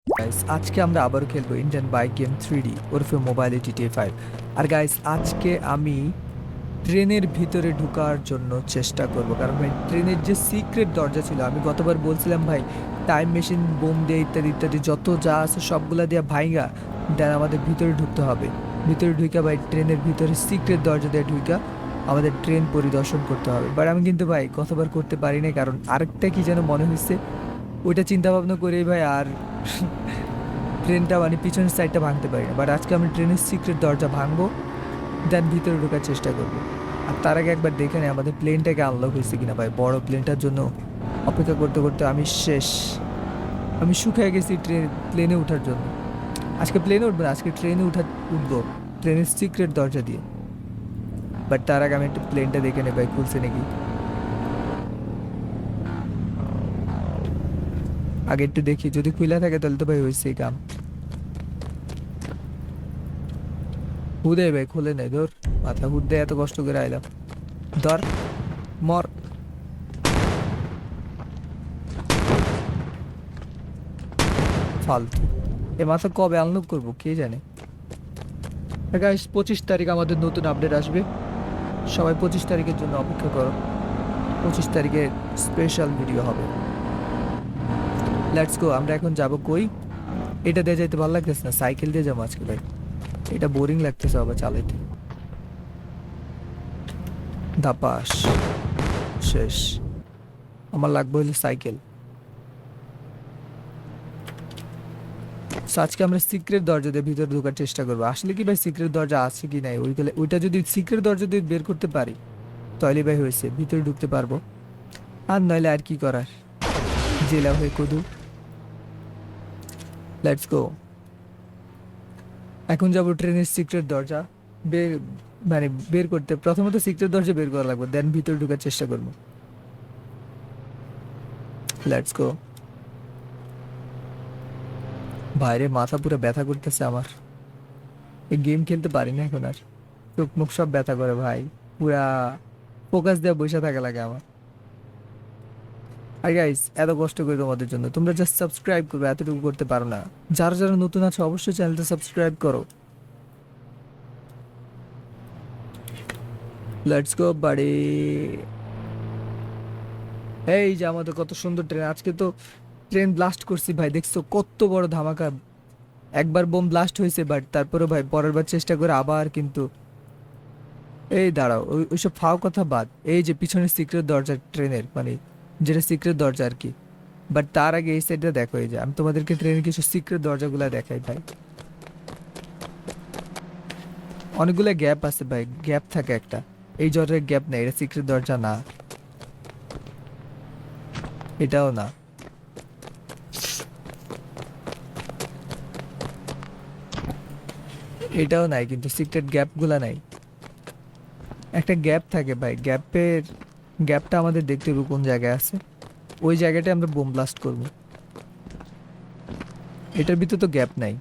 Guys আজকে আমরা আবারও খেলবো ইন্ডিয়ান বাইক গেম 3D ওরফে মোবাইল GTA 5। আর গাইস আজকে আমি ট্রেনের ভিতরে ঢোকার জন্য চেষ্টা করব, কারণ ভাই ট্রেনের যে সিক্রেট দরজা ছিল, আমি গতবার বলছিলাম ভাই টাইম মেশিন বোম দিয়ে ইত্যাদি ইত্যাদি যত যা আছে সবগুলা দিয়ে ভাইঙ্গা দেন আমাদের ভিতরে ঢুকতে হবে। ভিতরে ঢুকা ভাই ট্রেনের ভিতরে সিক্রেট দরজা দিয়ে ঢুকা আমাদের ট্রেন পরিদর্শন করতে হবে। বাট আমি কিন্তু ভাই গতবার করতে পারি না, কারণ আরেকটা কি যেন মনে হচ্ছে, ওইটা চিন্তা ভাবনা করেই ভাই আর ট্রেনটা মানে পিছনের সাইডটা ভাঙতে পারি না। বাট আজকে আমি ট্রেনের সিক্রেট দরজা ভাঙবো, দেন ভিতরে ঢোকার চেষ্টা করবো। আর তার আগে একবার দেখে নেই আমাদের প্লেনটাকে আনলক হয়েছে কিনা ভাই। বড় প্লেনটার জন্য অপেক্ষা করতে করতে আমি শেষ, আমি শুকিয়ে গেছি প্লেনে ওঠার জন্য। আজকে প্লেনে উঠবো না, আজকে ট্রেনে উঠবো ট্রেনের সিক্রেট দরজা দিয়ে। বাট তার আগে আমি একটু প্লেনটা দেখে নেই ভাই খুলছে নাকি। আগে একটু দেখি, যদি খুলে থাকে তাহলে তো ভাই হয়েছে এই কাম। হুদে ভাই খুলে নেই, ধর মাথা হুদে এত কষ্ট করে আইলাম, ধর মর। ফালতু এ মাথা কবে আনলক করবো কে জানে। গাইস 25 তারিখ আমাদের নতুন আপডেট আসবে, সবাই 25 তারিখের জন্য অপেক্ষা করো। 25 তারিখে স্পেশাল ভিডিও হবে। Let's go. আমরা এখন যাব কই? এটা দিয়ে যাইতে ভালো লাগতেছে না, সাইকেল দিয়ে যাবো আজকে ভাই। এটা বোরিং লাগতেছে আবার চালাইতে। ধাপাস শেষ। আমার লাগবে হলো সাইকেল। So, আজকে আমরা সিক্রেট দরজা দিয়ে ভিতরে ঢোকার চেষ্টা করবো। আসলে কি ভাই সিক্রেট দরজা আছে কি নাই, ওইটা যদি সিক্রেট দরজা দিয়ে বের করতে পারি তাহলে ভাই হয়েছে, ভিতরে ঢুকতে পারবো। আর নইলে আর কি করার, জেলা হয়ে কদু। Let's go. এখন যাবো ট্রেনের সিক্রেট দরজা বের, মানে বের করতে প্রথমত সিক্রেট দরজা বের করা লাগবে, দেন ভিতরে ঢোকার চেষ্টা করবো। Let's go. বাইরে মাথা পুরো ব্যথা করতেছে আমার, এই গেম খেলতে পারি না এখন আর। চোখ মুখ সব ব্যথা করে ভাই, পুরা ফোকাস দিয়ে বসে থাকা লাগে আমার। আর গাইস এত কষ্ট করি তোমাদের জন্য, তোমরা জাস্ট সাবস্ক্রাইব করবে, এতটুকু করতে পারো না। যারা যারা নতুন আছো অবশ্যই চ্যানেলটা সাবস্ক্রাইব করো। লেটস গো বাড়ি। এই যে আমাদের কত সুন্দর ট্রেন, আজকে তো ট্রেন ব্লাস্ট করছি ভাই, দেখছো কত বড় ধামাকা। একবার বোম ব্লাস্ট হয়েছে, বাট তারপরে ভাই পরের বার চেষ্টা করে আবার কিন্তু। এই দাঁড়াও, ওইসব ফাও কথা বাদ, এই যে পিছনের সিক্রেট দরজা ট্রেনের, মানে যেটা সিক্রেট দরজা আর কি। বাট তার আগে এই সাইডটা দেখো, এই যে আমি তোমাদেরকে ট্রেনের কিছু সিক্রেট দরজাগুলো দেখাই ভাই। অনেকগুলো গ্যাপ আছে ভাই, গ্যাপ থাকে একটা, এই দরজার গ্যাপ নেই, এটা সিক্রেট দরজা না, এটাও না। এটাও নাই, কিন্তু সিক্রেট গ্যাপগুলা নাই। একটা গ্যাপ থাকে ভাই, গ্যাপটা আমাদের দেখতে হবে কোন জায়গায় আছে, ওই জায়গাটায় আমরা বোম ব্লাস্ট করব। এটার ভিতরে তো গ্যাপ নাই।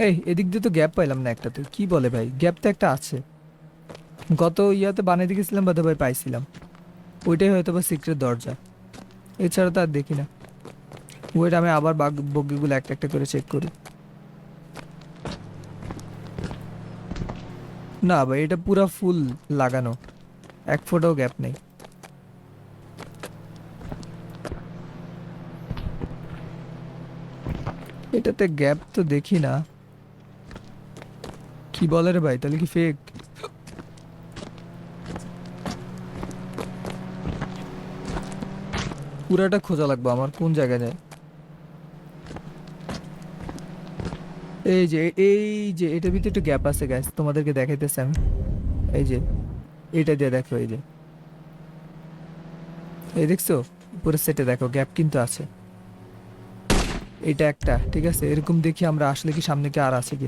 এই এদিক দিয়ে তো গ্যাপ পাইলাম না একটা, তো কি বলে ভাই, গ্যাপ তো একটা আছে। গত ইয়াতে বানাইতে গেছিলাম বোধ ভাই পাইছিলাম, ওইটাই হয়তো বা সিক্রেট দরজা, এছাড়া তো আর দেখি না। ওইটা আমি আবার বগিগুলো একটা একটা করে চেক করি। না ভাই এটা পুরা ফুল লাগানো, এক ফোঁটাও গ্যাপ নেই। এটাতে গ্যাপ তো দেখি না, কি বলে রে ভাই, তাহলে কি ফেক? পুরাটা খোঁজা লাগবে আমার, কোন জায়গায় যায়। এই যে এটার ভিতরে একটু গ্যাপ আছে গ্যাস, তোমাদেরকে দেখাইতেছি আমি। এই যে এটা দিয়ে দেখো, এই যে এই দেখছো পুরো সেটে দেখো গ্যাপ কিন্তু আছে। এটা একটা ঠিক আছে, এরকম দেখি আমরা আসলে কি সামনে কি আর আছে কি।